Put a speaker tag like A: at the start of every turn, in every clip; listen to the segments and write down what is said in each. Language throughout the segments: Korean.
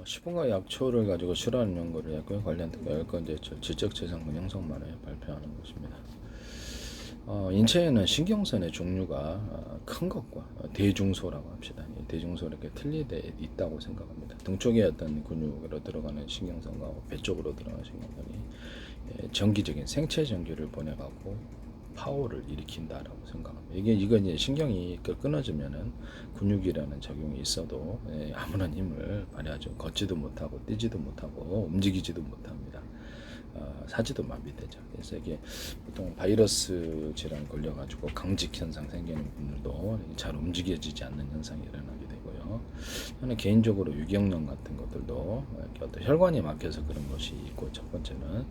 A: 시범과 약초를 가지고 실험하는 연구를 약과 관련된 10건째 지적재산권 형성만을 발표하는 것입니다. 인체에는 신경선의 종류가 큰 것과 대중소라고 합시다. 대중소 이렇게 틀리게 있다고 생각합니다. 등 쪽에 어떤 근육으로 들어가는 신경선과 배 쪽으로 들어가는 신경선이 정기적인 생체 전기를 보내갖고 파워를 일으킨다라고 생각합니다. 이건 이제 신경이 끊어지면은 근육이라는 작용이 있어도 아무런 힘을 발휘하지 걷지도 못하고 뛰지도 못하고 움직이지도 못합니다. 사지도 마비되죠. 그래서 이게 보통 바이러스 질환 걸려가지고 강직 현상 생기는 분들도 잘 움직여지지 않는 현상이 일어나게 되고요. 저는 개인적으로 유경련 같은 것들도 어떤 혈관이 막혀서 그런 것이 있고, 첫 번째는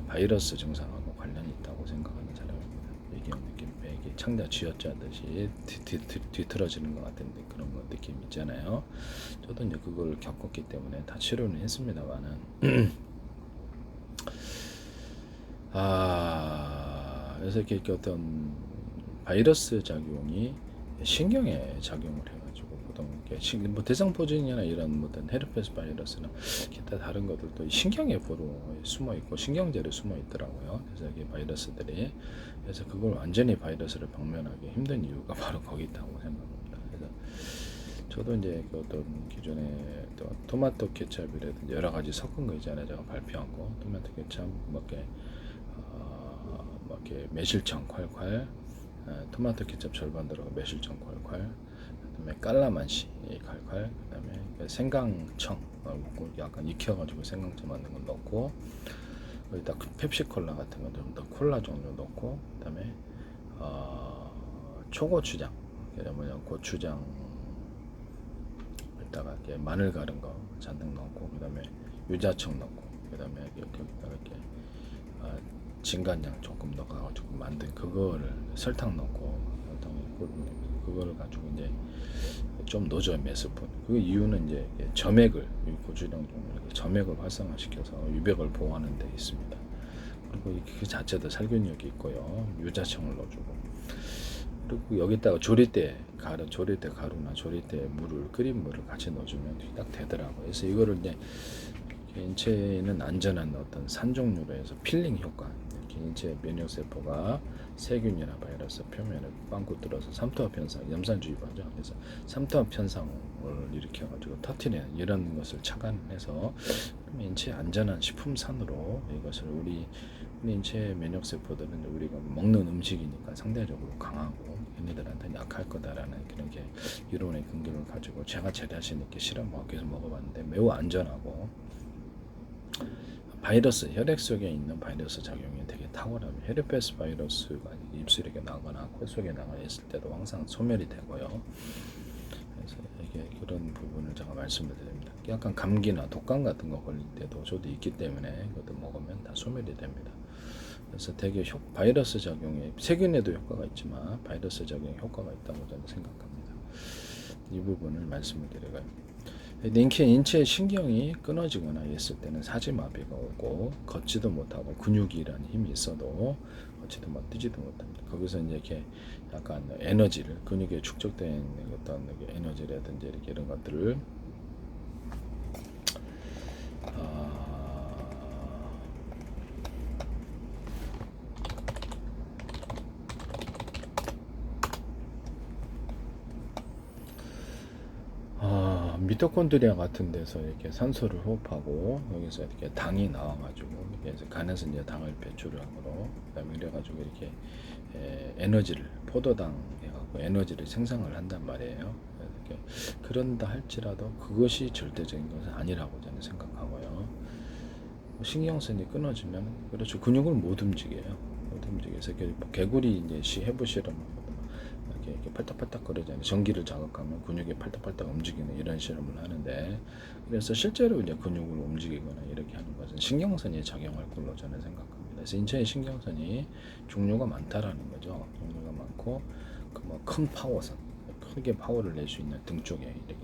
A: 바이러스 증상하고 관련이 있다고 생각하는 사람입니다. 이게 느낌, 이게 창자 쥐어짜듯이 뒤틀어지는 것 같은 그런 거 느낌 있잖아요. 저도 이제 그걸 겪었기 때문에 다 치료는 했습니다만은. 그래서 이렇게 어떤 바이러스 작용이 신경에 작용을 해가지고 보통 뭐 대상포진이나 이런 어떤 헤르페스 바이러스나 기타 다른 것들도 신경에 보로 숨어 있고 신경제로 숨어 있더라고요. 그래서 이게 바이러스들이, 그래서 그걸 완전히 바이러스를 박멸하기 힘든 이유가 바로 거기 있다고 생각합니다. 그래서 저도 이제 그 어떤 기존에 또 토마토 케첩이라든지 여러 가지 섞은 거 있잖아요. 제가 발표한 거 토마토 케첩 이렇게 매실청 콸콸, 토마토 케첩 절반 들어가 매실청 콸콸, 그다음에 깔라만시 콸콸, 그다음에 생강청 약간 익혀가지고 생강청 만든 거 넣고, 여기다 펩시콜라 같은 거 좀 더 콜라 종류 넣고, 그다음에 초고추장, 뭐냐 고추장 에다가 이렇게 마늘 갈은 거 잔뜩 넣고, 그다음에 유자청 넣고, 그다음에 이렇게 진간장 조금 넣어가지고 만든 그거를 설탕 넣고 그거를 가지고 이제 좀 넣어줘요. 몇 스푼. 그 이유는 이제 점액을, 고추장 종류 점액을 활성화시켜서 유백을 보호하는 데 있습니다. 그리고 그 자체도 살균력이 있고요. 유자청을 넣어주고, 그리고 여기다가 조리대 가루나 조리대 물을, 끓인 물을 같이 넣어주면 딱 되더라고요. 그래서 이거를 이제 인체에는 안전한 어떤 산 종류로 해서 필링 효과, 인체 면역세포가 세균이나 바이러스 표면을 빵꾸 뚫어서 삼투압 현상, 염산주의보죠. 그래서 삼투압 현상을 일으켜가지고 터트리는 이런 것을 착안해서 인체 안전한 식품산으로 이것을 우리 인체 면역세포들은 우리가 먹는 음식이니까 상대적으로 강하고 얘네들한테는 약할 거다라는 그런 게 이론의 근거를 가지고 제가 제 자신 있게 실험하고 계속 먹어봤는데 매우 안전하고, 바이러스, 혈액 속에 있는 바이러스 작용이 되게 탁월합니다. 헤르페스 바이러스가 입술에 나거나 코 속에 나가 있을 때도 항상 소멸이 되고요. 그래서 이게 그런 부분을 제가 말씀을 드립니다. 약간 감기나 독감 같은 거 걸릴 때도 저도 있기 때문에 그것도 먹으면 다 소멸이 됩니다. 그래서 되게 바이러스 작용에, 세균에도 효과가 있지만 바이러스 작용에 효과가 있다고 저는 생각합니다. 이 부분을 말씀을 드려요. 인체 신경이 끊어지거나 했을 때는 사지마비가 오고 걷지도 못하고 근육이라는 힘이 있어도 걷지도 못 뛰지도 못합니다. 거기서 이제 이렇게 약간 에너지를, 근육에 축적된 어떤 에너지라든지 이렇게 이런 것들을 미토콘드리아 같은 데서 이렇게 산소를 호흡하고 여기서 이렇게 당이 나와가지고 이렇게 간에서 이제 당을 배출을 하므로, 그다음에 이래가지고 이렇게 에너지를, 포도당 해갖고 에너지를 생성을 한단 말이에요. 이렇게 그런다 할지라도 그것이 절대적인 것은 아니라고 저는 생각하고요. 신경선이 끊어지면, 그렇죠, 근육을 못 움직여요. 못 움직여서 개구리 이제 해부 실험 이렇게 팔딱팔딱 거리잖아요. 전기를 자극하면 근육이 팔딱팔딱 움직이는 이런 실험을 하는데, 그래서 실제로 이제 근육을 움직이거나 이렇게 하는 것은 신경선이 작용할 걸로 저는 생각합니다. 그래서 인체의 신경선이 종류가 많다라는 거죠. 종류가 많고, 그 뭐 큰 파워선, 크게 파워를 낼 수 있는 등 쪽에 이렇게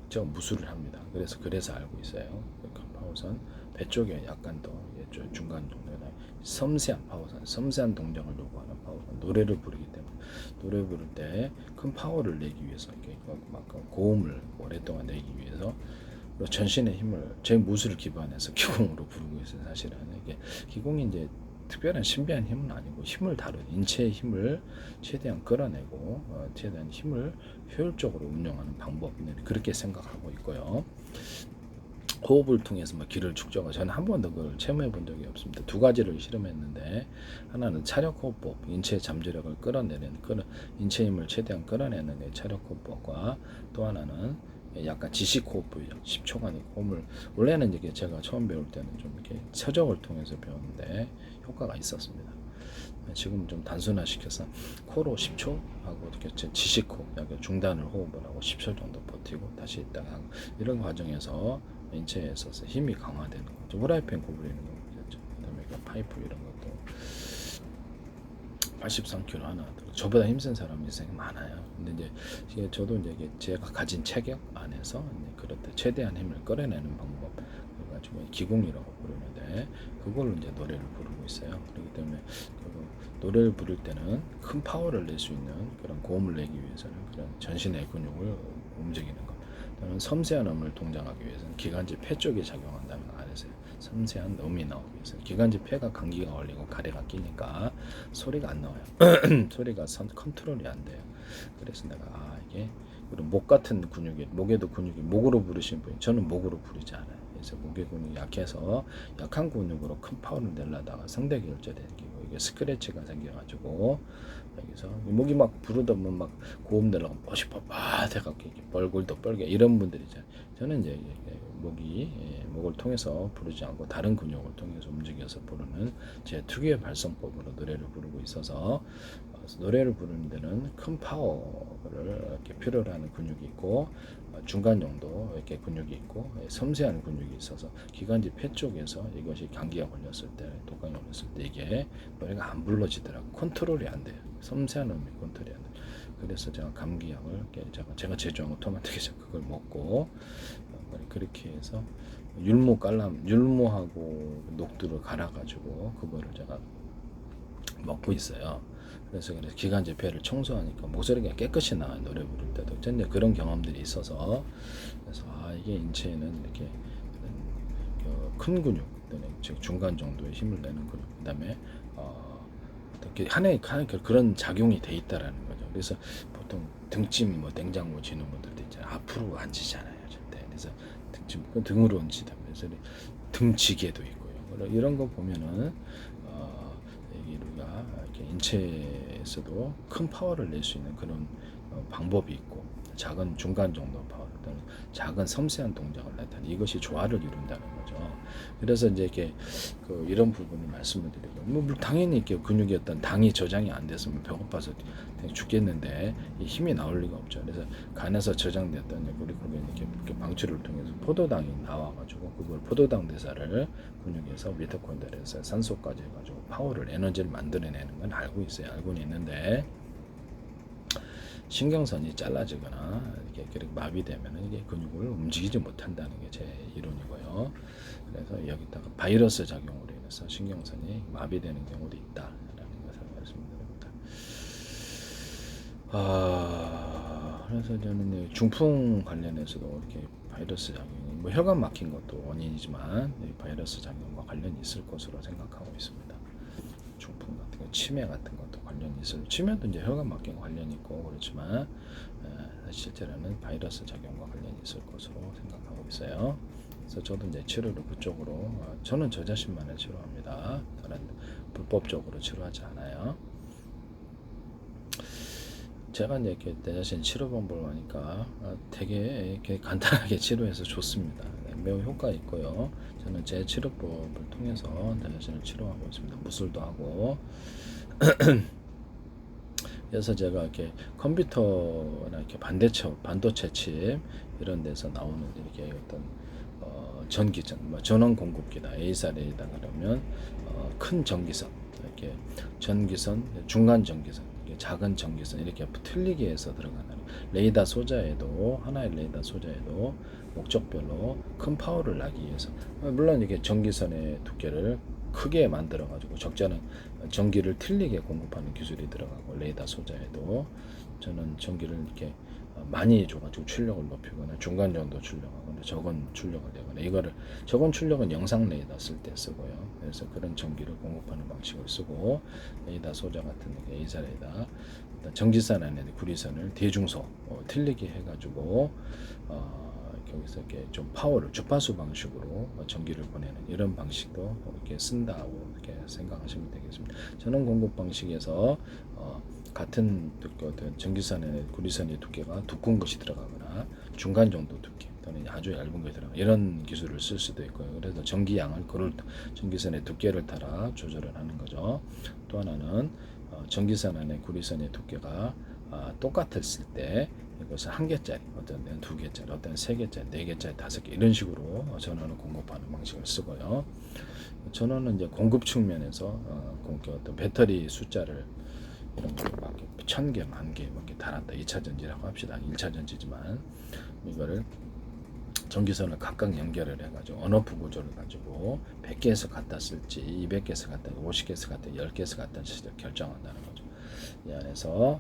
A: 저 무술을 합니다. 그래서 알고 있어요. 큰 파워선, 배 쪽에 약간 더 중간 정도나 섬세한 파워선, 섬세한 동작을 요구하는 파워선, 노래를 부르기 때문에 노래 부를 때 큰 파워를 내기 위해서 이렇게 막 고음을 오랫동안 내기 위해서 전신의 힘을 제 무술을 기반해서 기공으로 부르고 있어요. 사실은 이게 기공이 이제 특별한 신비한 힘은 아니고 힘을 다룬 인체의 힘을 최대한 끌어내고 최대한 힘을 효율적으로 운영하는 방법 그렇게 생각하고 있고요. 호흡을 통해서 뭐 기를 축적하고 저는 한 번도 그걸 체험해 본 적이 없습니다. 두 가지를 실험했는데 하나는 차력 호흡법, 인체 잠재력을 끌어내는 인체 힘을 최대한 끌어내는 차력 호흡법과 또 하나는 약간 지식 호흡법이죠. 10초간 호흡을 원래는 이게 제가 처음 배울 때는 좀 이렇게 서적을 통해서 배웠는데 효과가 있었습니다. 지금 좀 단순화시켜서 코로 10초 하고 이렇게 지식호흡, 중단을 호흡을 하고 10초 정도 버티고 다시 있다가 이런 과정에서 인체에 있어서 힘이 강화되는 거죠. 후라이팬 구부리는 거겠죠. 그다음에 파이프 이런 것도 83kg 하나 저보다 힘센 사람이 세상에 많아요. 근데 이제 저도 이제 제가 가진 체격 안에서 그렇다 최대한 힘을 끌어내는 방법 그래가지고 기공이라고 부르는데 그걸로 이제 노래를 부르고 있어요. 그렇기 때문에 노래를 부를 때는 큰 파워를 낼 수 있는 그런 고음을 내기 위해서는 그런 전신의 근육을 움직이는 것. 또는 섬세한 음을 동작하기 위해서는 기관지 폐 쪽에 작용한다는 거 알으세요? 섬세한 음이 나오기 위해서 기관지 폐가 감기가 걸리고 가래가 끼니까 소리가 안 나와요. 소리가 컨트롤이 안 돼요. 그래서 내가 이게 목 같은 근육이 목에도 근육이 목으로 부르시는 분이 저는 목으로 부르지 않아요. 그래서 목의 근육이 약해서 약한 근육으로 큰 파워를 내려다가 상대결절이 생기고 이게 스크래치가 생겨가지고 여기서 목이 막 부르다 보면 막 고음 내려고 멋이 뻣뻣해갖고 이렇게 뻘골도 뻘게 이런 분들이죠. 저는 이제 목을 통해서 부르지 않고 다른 근육을 통해서 움직여서 부르는 제 특유의 발성법으로 노래를 부르고 있어서 노래를 부르는 데는 큰 파워를 이렇게 필요로 하는 근육이 있고 중간 정도 이렇게 근육이 있고 섬세한 근육이 있어서 기관지 폐 쪽에서 이것이 감기가 걸렸을 때 독감이 걸렸을 때 이게 노래가 안 불러지더라고. 컨트롤이 안 돼요. 섬세한 음이 컨트롤이 안 돼요. 그래서 제가 감기약을 제가 제조한 오토마틱에서 그걸 먹고 그렇게 해서 율무하고 녹두를 갈아가지고 그거를 제가 먹고 있어요. 그래서 기관지 폐를 청소하니까 목소리가 깨끗이 나와요. 노래 부를 때도. 전에 그런 경험들이 있어서 그래서 이게 인체에는 이렇게 큰 근육 또는 중간 정도의 힘을 내는 근육 그다음에 어떻게 하나의 그런 작용이 돼 있다라는 거죠. 그래서 보통 등짐 냉장고 지는 분들도 있잖아요. 앞으로 앉으잖아요. 절대. 그래서 등으로 앉히다. 그래서 등지개도 있고요. 이런 거 보면은 우리가 이렇게 인체에서도 큰 파워를 낼 수 있는 그런 방법이 있고 작은 중간 정도 파워 또는 작은 섬세한 동작을 나타내는 이것이 조화를 이룬다는 거죠. 그래서 이제 이렇게 이런 부분을 말씀을 드리고 당연히 이렇게 근육이 어떤 당이 저장이 안 됐으면 배고파서 죽겠는데 이 힘이 나올 리가 없죠. 그래서 간에서 저장됐던 글리코겐 이렇게 방출을 통해서 포도당이 나와가지고 그걸 포도당 대사를 근육에서 미토콘드리아에서 산소까지 해가지고 파워를 에너지를 만들어내는 건 알고 있어요. 알고는 있는데 신경선이 잘라지거나 이렇게 마비되면 이게 근육을 움직이지 못한다는 게 제 이론이고요. 그래서 여기다가 바이러스 작용으로 인해서 신경선이 마비되는 경우도 있다라는 것을 말씀드립니다. 그래서 저는 중풍 관련해서도 이렇게 바이러스 작용이 혈관 막힌 것도 원인이지만 바이러스 작용과 관련이 있을 것으로 생각하고 있습니다. 중풍 같은 거, 치매 같은 것도 관련이 있어요. 치매도 이제 혈관 막힌 관련이 있고 그렇지만 실제로는 바이러스 작용과 관련이 있을 것으로 생각하고 있어요. 그래서 저도 이제 치료를 그쪽으로 저는 저 자신만을 치료합니다. 다른 불법적으로 치료하지 않아요. 제가 이제 이렇게 내 자신 치료 방법을 하니까 되게 이렇게 간단하게 치료해서 좋습니다. 매우 효과 있고요. 저는 제 치료법을 통해서 내 자신을 치료하고 있습니다. 무술도 하고. 그래서 제가 이렇게 컴퓨터나 이렇게 반도체 칩 이런 데서 나오는 이렇게 어떤 전기선, 전원 공급기다 A사례이다 그러면 큰 전기선, 이렇게 전기선, 중간 전기선, 작은 전기선 이렇게 틀리게 해서 들어가는 레이더 소자에도 하나의 레이더 소자에도 목적별로 큰 파워를 나기 위해서 물론 이게 전기선의 두께를 크게 만들어 가지고 적잖은 전기를 틀리게 공급하는 기술이 들어가고 레이더 소자에도 저는 전기를 이렇게 많이 줘가지고 출력을 높이거나 중간 정도 출력하거나 적은 출력을 내거나 이거를 적은 출력은 영상 레이더 쓸 때 쓰고요. 그래서 그런 전기를 공급하는 방식을 쓰고 레이더 소자 같은 게 A사 레이더 전기선 안에 구리선을 대중소 틀리게 해가지고 여기서 이렇게 좀 파워를 주파수 방식으로 전기를 보내는 이런 방식도 이렇게 쓴다고 이렇게 생각하시면 되겠습니다. 전원 공급 방식에서 같은 전기선의 구리선의 두께가 두꺼운 것이 들어가거나 중간 정도 두께 또는 아주 얇은 것이 들어가 이런 기술을 쓸 수도 있고요. 그래서 전기양을 전기선의 두께를 따라 조절을 하는 거죠. 또 하나는 전기선 안에 구리선의 두께가 똑같았을 때 이것을 한 개짜리, 어떤 데는 두 개짜리, 어떤 데는 세 개짜리, 네 개짜리, 다섯 개 이런 식으로 전원을 공급하는 방식을 쓰고요. 전원은 이제 공급 측면에서 어떤 배터리 숫자를 이런 거막 1000개, 10,000개 이렇게 달았다. 2차 전지라고 합시다. 1차 전지지만 이거를 전기선을 각각 연결을 해가지고 언어프 구조를 가지고 100개에서 갖다 쓸지 200개에서 갖다 50개에서 갖다 10개에서 갖다 쓸지 결정한다는 거죠. 이 안에서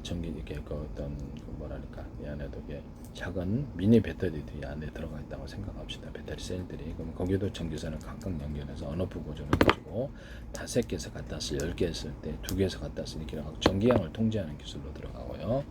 A: 전기 이렇게 어떤 뭐랄까 이 안에도 이게 작은 미니 배터리들이 안에 들어가 있다고 생각합시다. 배터리 셀들이 그럼 거기도 전기선을 각각 연결해서 언어프 구조를 가지고 5개에서 갖다 쓸 10개 쓸 때 2개에서 갖다 쓸 이렇게 전기양을 통제하는 기술로 들어가고요.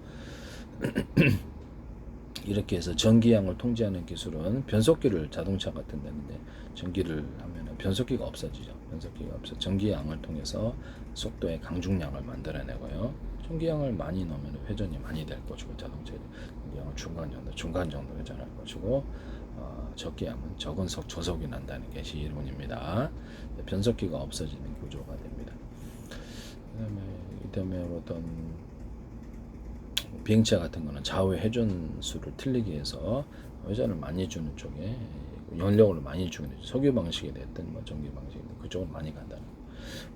A: 이렇게 해서 전기양을 통제하는 기술은 변속기를 자동차 같은 데는데 전기를 하면은 변속기가 없어지죠. 변속기가 없어 전기양을 통해서 속도의 강중량을 만들어내고요. 전기양을 많이 넣으면 회전이 많이 될 것이고 자동차에 전기양을 중간 정도 회전할 것이고 적기양은 적은 저속이 난다는 것이 이론입니다. 변속기가 없어지는 구조가 됩니다. 그다음에 어떤 비행차 같은 거는 좌우 회전수를 틀리게 해서 회전을 많이 주는 쪽에 연력을 많이 주는 석유 방식이 됐든 뭐 전기 방식이 됐든 그쪽으로 많이 간다는 거예요.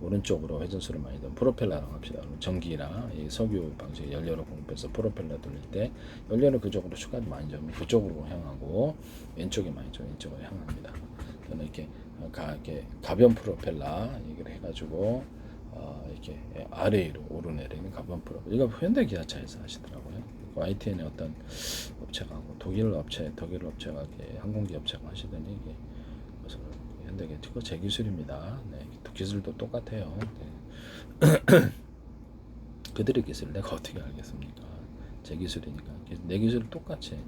A: 오른쪽으로 회전수를 많이 든 프로펠러라고 합시다. 전기나 이 석유 방식 연료를 공급해서 프로펠러 돌릴 때 연료를 그쪽으로 추가로 많이 주면 그쪽으로 향하고 왼쪽에 많이 주면 왼쪽으로 향합니다. 저는 이렇게 가변 프로펠러 얘기를 해가지고 이렇게 아래로 오르내리는 가변 프로펠러 이거 현대 기아차에서 하시더라고요. YTN의 어떤 업체가 하고 독일 업체가 항공기 업체가 하시더니 이게 현대기 그거 제 기술입니다. 네, 기술도 똑같아요. 네. 그들의 기술을 내가 어떻게 알겠습니까? 제 기술이니까 내 기술은 똑같이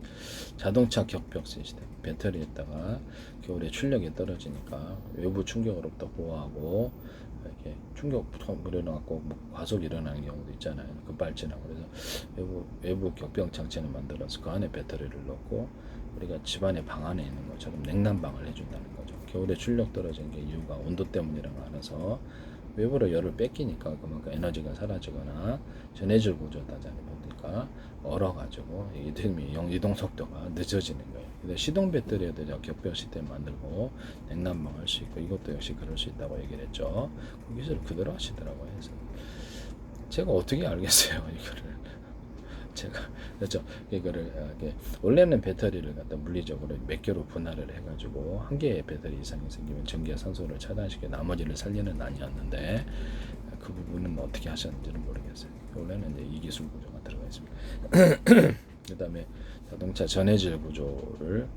A: 자동차 격벽 시스템 배터리에다가 겨울에 출력이 떨어지니까 외부 충격으로부터 보호하고 이렇게 충격 일어나고 과속이 일어나는 경우도 있잖아요. 급발진하고 그래서 외부 격벽 장치를 만들어서 그 안에 배터리를 넣고 우리가 집안의 방 안에 있는 것처럼 냉난방을 해준다는 거죠. 겨울에 출력 떨어진 게 이유가 온도 때문이라고 알아서 외부로 열을 뺏기니까 그만큼 에너지가 사라지거나 전해질 구조다자 보니까 얼어가지고 이동 속도가 늦어지는 거예요. 근데 시동 배터리에도 격벽 시스템 만들고 냉난방 할 수 있고 이것도 역시 그럴 수 있다고 얘기를 했죠. 그 기술을 그대로 하시더라고요. 그래서 제가 어떻게 알겠어요 이거를. 제가 그렇죠. 이거를 원래는 배터리를 갖다 물리적으로 몇 개로 분할을 해가지고 한 개의 배터리 이상이 생기면 전기와 산소를 차단시켜 나머지를 살리는 아니었는데 그 부분은 어떻게 하셨는지는 모르겠어요. 원래는 이제 이 기술 구조가 들어가 있습니다. 그다음에 자동차 전해질 구조를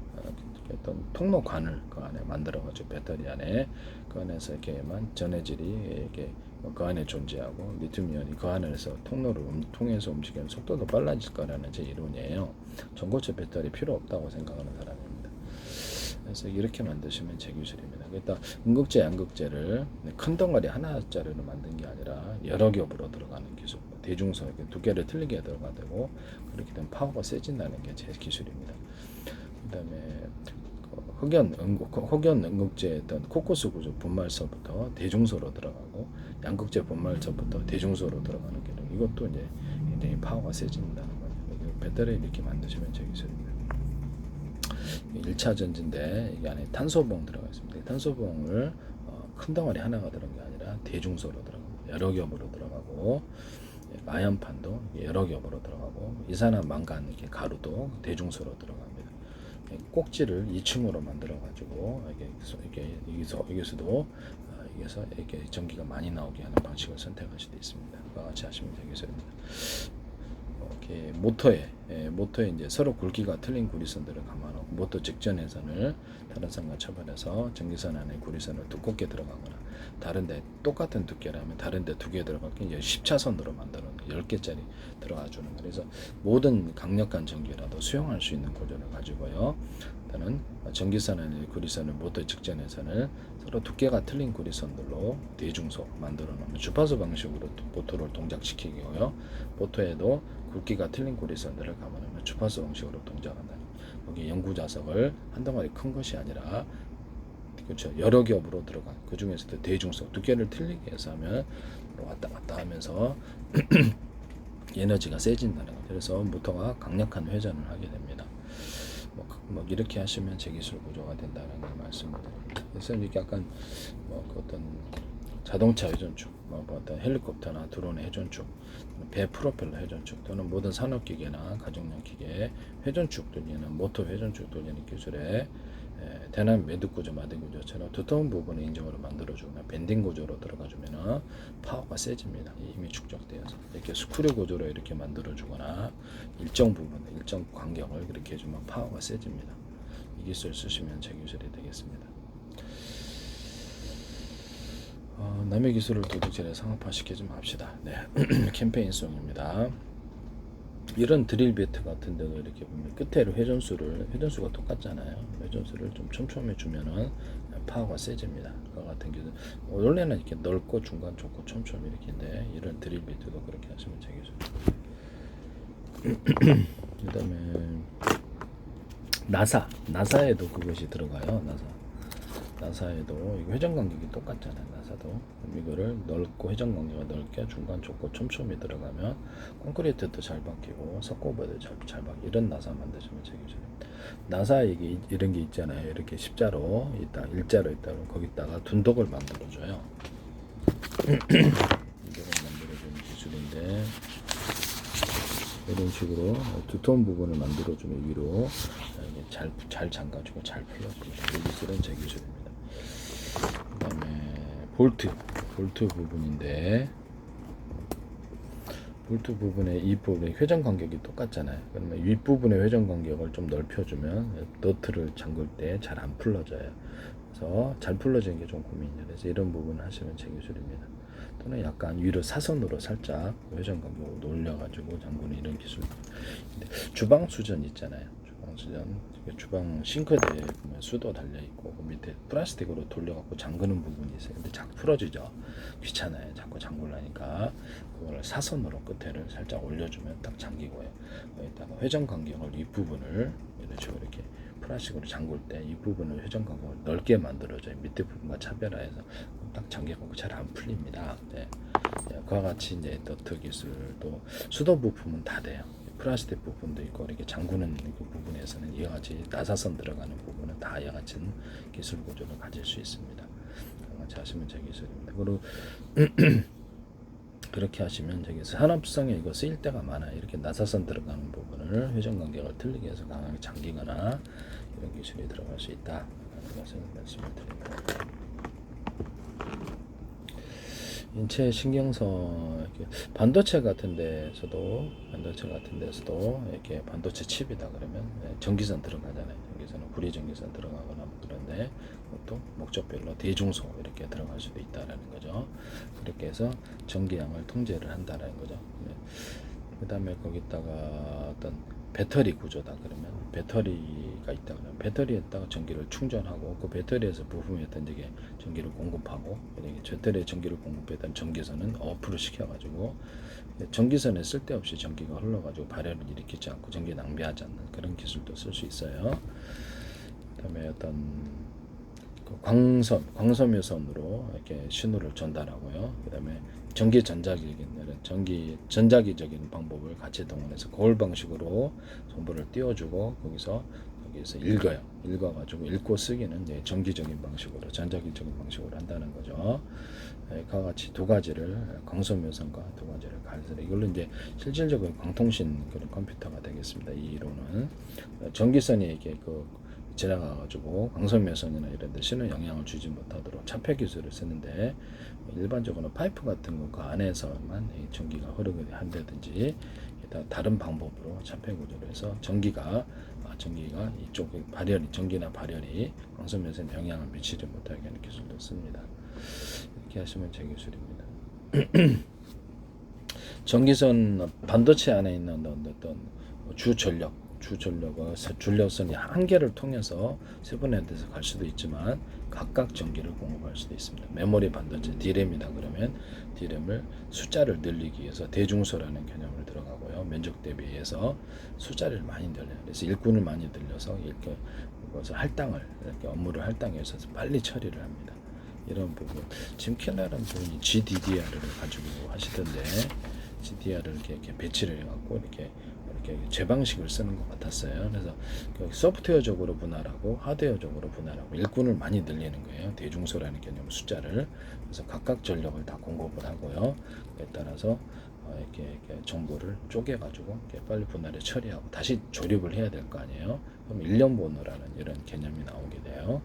A: 어떤 통로관을 그 안에 만들어가지고 배터리 안에 그 안에서 이렇게만 전해질이 이렇게 그 안에 존재하고 리튬이온이 그 안에서 통로를 통해서 움직이면 속도도 빨라질 거라는 제 이론이에요. 전고체 배터리 필요 없다고 생각하는 사람입니다. 그래서 이렇게 만드시면 제 기술입니다. 일단 음극재, 양극재를 큰 덩어리 하나짜리로 만든 게 아니라 여러 겹으로 들어가는 기술. 대중소 이렇게 두 개를 틀리게 들어가되고 그렇게 되면 파워가 세진다는 게 제 기술입니다. 그다음에 흑연 음극재 어떤 코코스 구조 분말서부터 대중소로 들어가고 양극재 분말서부터 대중소로 들어가는 기능 이것도 이제 굉장히 파워가 세진다는 거죠. 배터리 이렇게 만드시면 제 기술입니다. 1차 전지인데 이 안에 탄소봉 들어가 있습니다. 탄소봉을 큰 덩어리 하나가 들어간 게 아니라 대중소로 들어가고 여러 겹으로 들어가고 아연판도 여러 겹으로 들어가고 이산화 망간 이렇게 가루도 대중소로 들어갑니다. 꼭지를 2층으로 만들어 가지고 여기서도 여기서 이렇게 전기가 많이 나오게 하는 방식을 선택할 수도 있습니다. 그와 같이 하시면 되겠습니다. 이렇게 모터에 이제 서로 굵기가 틀린 구리선들을 감안하고 모터 직전선을 다른 선과 처벌해서 전기선 안에 구리선을 두껍게 들어가거나 다른데 똑같은 두께라면 다른데 2개 들어가게 10차선으로 만들어 10개짜리 들어가 주는 거예요. 그래서 모든 강력한 전기라도 수용할 수 있는 구조를 가지고요. 일단은 전기선 안에 구리선을 모터 직전선을 서로 두께가 틀린 구리선들로 대중소 만들어 놓으면 주파수 방식으로 모터를 동작시키고요. 모터에도 굵기가 틀린 구리선들을 감안하면 주파수 방식으로 동작한다. 여기 연구 자석을 한 덩어리 큰 것이 아니라 그렇죠. 여러 겹으로 들어가. 그 중에서도 대중소 두께를 틀리게 해서 하면 왔다 갔다 하면서 에너지가 세진다는 거예요. 그래서 모터가 강력한 회전을 하게 됩니다. 뭐 이렇게 하시면 제기술 구조가 된다는 걸 말씀드립니다. 그래서 이렇게 약간 그 어떤 자동차 회전축, 어떤 헬리콥터나 드론의 회전축, 배 프로펠러 회전축 또는 모든 산업기계나 가정용 기계의 회전축 돌리는 모터 회전축 돌리는 기술에 대남 매듭 구조, 마딘 구조처럼 두터운 부분을 인정으로 만들어주거나 밴딩 구조로 들어가주면 파워가 세집니다. 힘이 축적되어서 이렇게 스크류 구조로 이렇게 만들어주거나 일정 부분, 일정 간격을 그렇게 해주면 파워가 세집니다. 이 기술 쓰시면 제 기술이 되겠습니다. 남의 기술을 도둑질에 상업화시키지 좀 합시다. 네. 캠페인송입니다. 이런 드릴 비트 같은 데도 이렇게 보면 끝에로 회전수가 똑같잖아요. 회전수를 좀 촘촘히 주면은 파워가 세집니다. 그 같은 경우 원래는 이렇게 넓고 중간 좁고 촘촘히 이렇게인데 이런 드릴 비트도 그렇게 하시면 되겠죠. 그다음에 나사에도 그것이 들어가요. 나사에도 이거 회전 간격이 똑같잖아요. 나사도 이거를 넓고 회전 간격이 넓게 중간 좁고 촘촘히 들어가면 콘크리트도 잘 박히고 석고보도 잘 박히고 이런 나사 만드시면 되겠죠. 나사 이게 이런 게 있잖아요. 이렇게 십자로 있다, 일자로 있다 그러면 거기다가 둔덕을 만들어줘요. 둔덕을 만들어주는 기술인데 이런 식으로 두터운 부분을 만들어주면 위로 잘 잠가주고 잘 풀어주고 이 기술은 제 기술입니다. 그 다음에 볼트 부분인데 볼트 부분의 이 부분의 회전 간격이 똑같잖아요. 그러면 윗부분의 회전 간격을 좀 넓혀주면 너트를 잠글 때 잘 안 풀러져요. 그래서 잘 풀러지는 게 좀 고민이에요. 그래서 이런 부분 하시면 제 기술입니다. 또는 약간 위로 사선으로 살짝 회전 간격을 올려가지고 잠그는 이런 기술. 주방 수전 있잖아요. 주방 싱크대에 보면 수도 달려 있고 그 밑에 플라스틱으로 돌려갖고 잠그는 부분이 있어요. 근데 자꾸 풀어지죠. 귀찮아요. 자꾸 잠글라니까 그걸 사선으로 끝에를 살짝 올려주면 딱 잠기고요. 여기다가 회전 간격을 윗부분을 이런 식으로 이렇게 플라스틱으로 잠글 때 이 부분을 회전 간격을 넓게 만들어줘요. 밑에 부분과 차별화해서 딱 잠겨갖고 잘 안 풀립니다. 네. 그와 같이 이제 너트 기술도 수도 부품은 다 돼요. 플라스틱 부분도 있고 이렇게 잠그는 그 부분에서는 이와 같이 나사선 들어가는 부분은 다 이와 같은 기술 구조를 가질 수 있습니다. 같이 하시면 제 기술입니다. 그리고 그렇게 하시면 저기 산업성에 이거 쓰일 때가 많아요. 이렇게 나사선 들어가는 부분을 회전 간격을 틀리게 해서 강하게 잠기거나 이런 기술이 들어갈 수 있다. 라는 것을 말씀을 드립니다. 인체 신경성 반도체 같은 데서도 이렇게 반도체 칩이다 그러면 전기선 들어가잖아요. 전기선은 구리 전기선 들어가거나 그런데 그것도 목적별로 대중소 이렇게 들어갈 수도 있다라는 거죠. 그렇게 해서 전기량을 통제를 한다라는 거죠. 그 다음에 거기다가 어떤 배터리 구조다 그러면 배터리가 있다 그러면 배터리에다가 전기를 충전하고 그 배터리에서 부품에 던지게 전기를 공급하고 배터리에 전기를 공급했던 전기선은 어프를 시켜가지고 전기선에 쓸데없이 전기가 흘러가지고 발열을 일으키지 않고 전기 낭비하지 않는 그런 기술도 쓸 수 있어요. 그다음에 어떤 그 광섬유선으로 이렇게 신호를 전달하고요. 그다음에 전자기적인 방법을 같이 동원해서 거울 방식으로 정보를 띄워주고 거기서 읽어가지고 읽고 쓰기는 이제 전기적인 방식으로 전자기적인 방식으로 한다는 거죠. 그와 같이 두 가지를 광섬유선과 두 가지를 가르쳐 이걸로 이제 실질적으로 광통신 그런 컴퓨터가 되겠습니다. 이 이론은 전기선이 이렇게 지나가가지고 광섬유선이나 이런 데 신호 영향을 주지 못하도록 차폐 기술을 쓰는데 일반적으로 파이프 같은 거 그 안에서만 전기가 흐르게 한다든지 다른 방법으로 차폐 구조로 해서 전기가 이쪽 발열이 전기나 발열이 광선면선에 영향을 미치지 못하게 하는 기술도 씁니다. 이렇게 하시면 제 기술입니다. 전기선 반도체 안에 있는 어떤 주전력과 전력선이 한 개를 통해서 세분화돼서 갈 수도 있지만 각각 전기를 공급할 수도 있습니다. 메모리 반도체 D램이다 그러면 D램을 숫자를 늘리기 위해서 대중소라는 개념을 들어가고요. 면적 대비해서 숫자를 많이 늘려요. 그래서 일꾼을 많이 늘려서 이렇게 그것을 이렇게 업무를 할당해서 빨리 처리를 합니다. 이런 부분. 짐 켈러라는 분이 GDDR을 가지고 하시던데 GDR을 이렇게 배치를 해갖고 이렇게 제 방식을 쓰는 것 같았어요. 그래서 소프트웨어적으로 분할하고 하드웨어적으로 분할하고 일꾼을 많이 늘리는 거예요. 대중소라는 개념 숫자를. 그래서 각각 전력을 다 공급을 하고요. 그에 따라서 이렇게 정보를 쪼개가지고 이렇게 빨리 분할에 처리하고 다시 조립을 해야 될 거 아니에요. 그럼 일련번호라는 이런 개념이 나오게 돼요.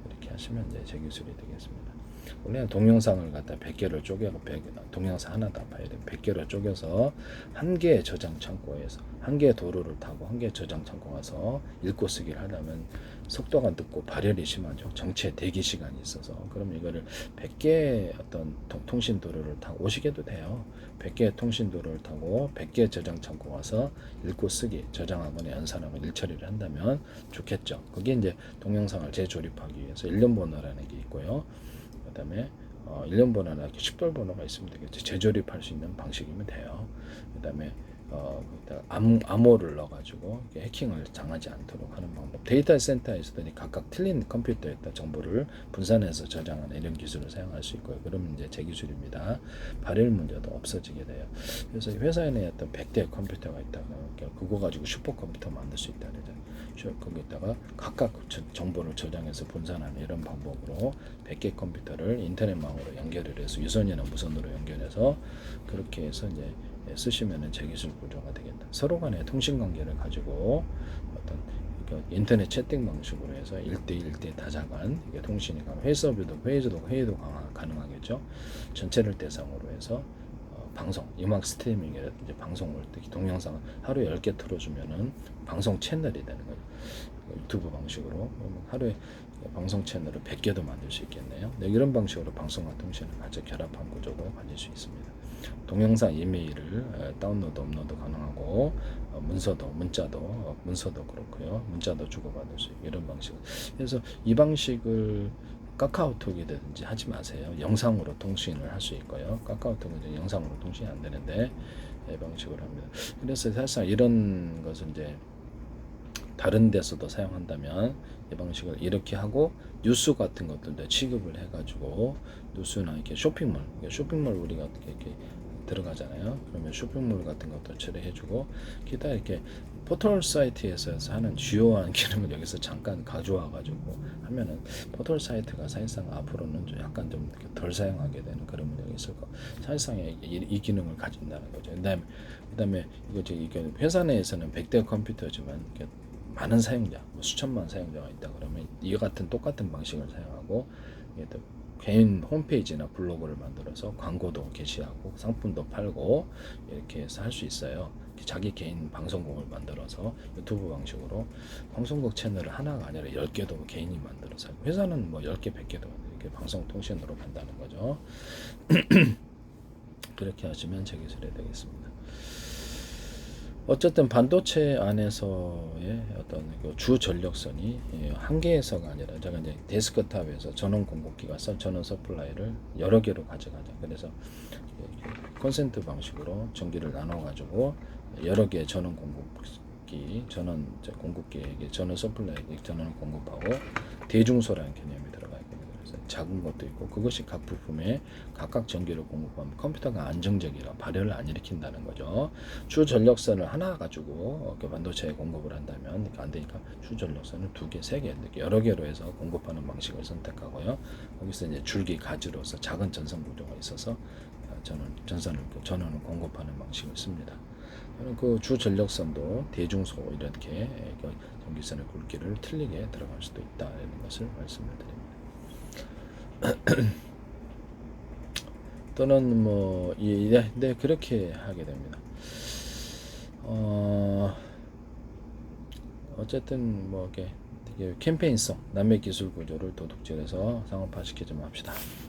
A: 이렇게 하시면 이제 제 기술이 되겠습니다. 원래는 동영상을 갖다 100개를 쪼개고 동영상 하나 다 봐야 돼요. 100개를 쪼개서 한 개의 저장 창고에서 한 개의 도로를 타고 한 개의 저장 창고 가서 읽고 쓰기를 하려면 속도가 늦고 발열이 심하죠. 정체 대기 시간이 있어서. 그럼 이거를 100개의 어떤 통신 도로를 타고 오시게도 돼요. 100개의 통신 도로를 타고 100개의 저장 창고 가서 읽고 쓰기, 저장하거나 연산하고 일처리를 한다면 좋겠죠. 그게 이제 동영상을 재조립하기 위해서 일련번호라는 게 있고요. 그 다음에 일련번호나 식별번호가 있으면 되겠죠. 재조립할 수 있는 방식이면 돼요. 그 다음에 암호를 넣어가지고 해킹을 당하지 않도록 하는 방법. 데이터 센터에서도 각각 틀린 컴퓨터에다 정보를 분산해서 저장하는 이런 기술을 사용할 수 있고요. 그러면 이제 제 기술입니다. 발열 문제도 없어지게 돼요. 그래서 회사에 어떤 100대 컴퓨터가 있다가 그거 가지고 슈퍼컴퓨터 만들 수 있다 그러잖아요. 거기다가 각각 정보를 저장해서 분산하는 이런 방법으로 100개 컴퓨터를 인터넷망으로 연결을 해서 유선이나 무선으로 연결해서 그렇게 해서 이제 쓰시면은 재기술 구조가 되겠다. 서로 간의 통신 관계를 가지고 어떤 인터넷 채팅 방식으로 해서 1대1, 1대 다자간 통신이 가능. 회의도 가능하겠죠. 전체를 대상으로 해서 방송, 음악 스트리밍이라든지 방송을 특히 동영상 하루에 10개 틀어주면은 방송 채널이 되는 거죠. 유튜브 방식으로 하루에 방송 채널을 100개도 만들 수 있겠네요. 네, 이런 방식으로 방송과 통신을 같이 결합한 구조로 가질 수 있습니다. 동영상 이메일을 다운로드, 업로드 가능하고 문서도 그렇고요. 문자도 주고받을 수 있고 이런 방식. 그래서 이 방식을 카카오톡이라든지 하지 마세요. 영상으로 통신을 할 수 있고요. 카카오톡은 영상으로 통신이 안 되는데 이 방식으로 합니다. 그래서 사실상 이런 것은 이제 다른 데서도 사용한다면 이 방식을 이렇게 하고 뉴스 같은 것들도 취급을 해가지고 뉴스나 이렇게 쇼핑몰 우리가 어떻게 이렇게 들어가잖아요. 그러면 쇼핑몰 같은 것도 처리해주고 기타 이렇게 포털 사이트에서 하는 주요한 기능을 여기서 잠깐 가져와가지고 하면은 포털 사이트가 사실상 앞으로는 좀 약간 좀 덜 사용하게 되는 그런 문제가 있을 거. 사실상 이 기능을 가진다는 거죠. 그다음에 이게 회사 내에서는 100대 컴퓨터지만 많은 사용자, 수천만 사용자가 있다 그러면 이 같은 똑같은 방식을 사용하고 개인 홈페이지나 블로그를 만들어서 광고도 게시하고 상품도 팔고 이렇게 해서 할 수 있어요. 자기 개인 방송국을 만들어서 유튜브 방식으로 방송국 채널을 하나가 아니라 10개도 개인이 만들어서 회사는 뭐 10개, 100개도 이렇게 방송 통신으로 간다는 거죠. 그렇게 하시면 제 기술이 되겠습니다. 어쨌든 반도체 안에서의 어떤 주 전력선이 한 개에서가 아니라 제가 이제 데스크탑에서 전원 공급기가 전원 서플라이를 여러 개로 가져가죠. 그래서 콘센트 방식으로 전기를 나눠 가지고 여러 개의 전원 공급기에게 전원 서플라이에게 전원을 공급하고 대중소라는 개념이 들어가 있거든요. 그래서 작은 것도 있고 그것이 각 부품에 각각 전기를 공급하면 컴퓨터가 안정적이라 발열을 안 일으킨다는 거죠. 주 전력선을 하나 가지고 반도체에 공급을 한다면 안 되니까 주 전력선을 2개, 3개 이렇게 여러 개로 해서 공급하는 방식을 선택하고요. 거기서 이제 줄기 가지로서 작은 전선 구조가 있어서 전원을 공급하는 방식을 씁니다. 그 주 전력선도 대중소 이렇게 전기선의 굵기를 틀리게 들어갈 수도 있다는 것을 말씀을 드립니다. 또는 네, 그렇게 하게 됩니다. 어쨌든 뭐 이렇게 되게 캠페인성 남의 기술 구조를 도둑질해서 상업화시키지 맙시다.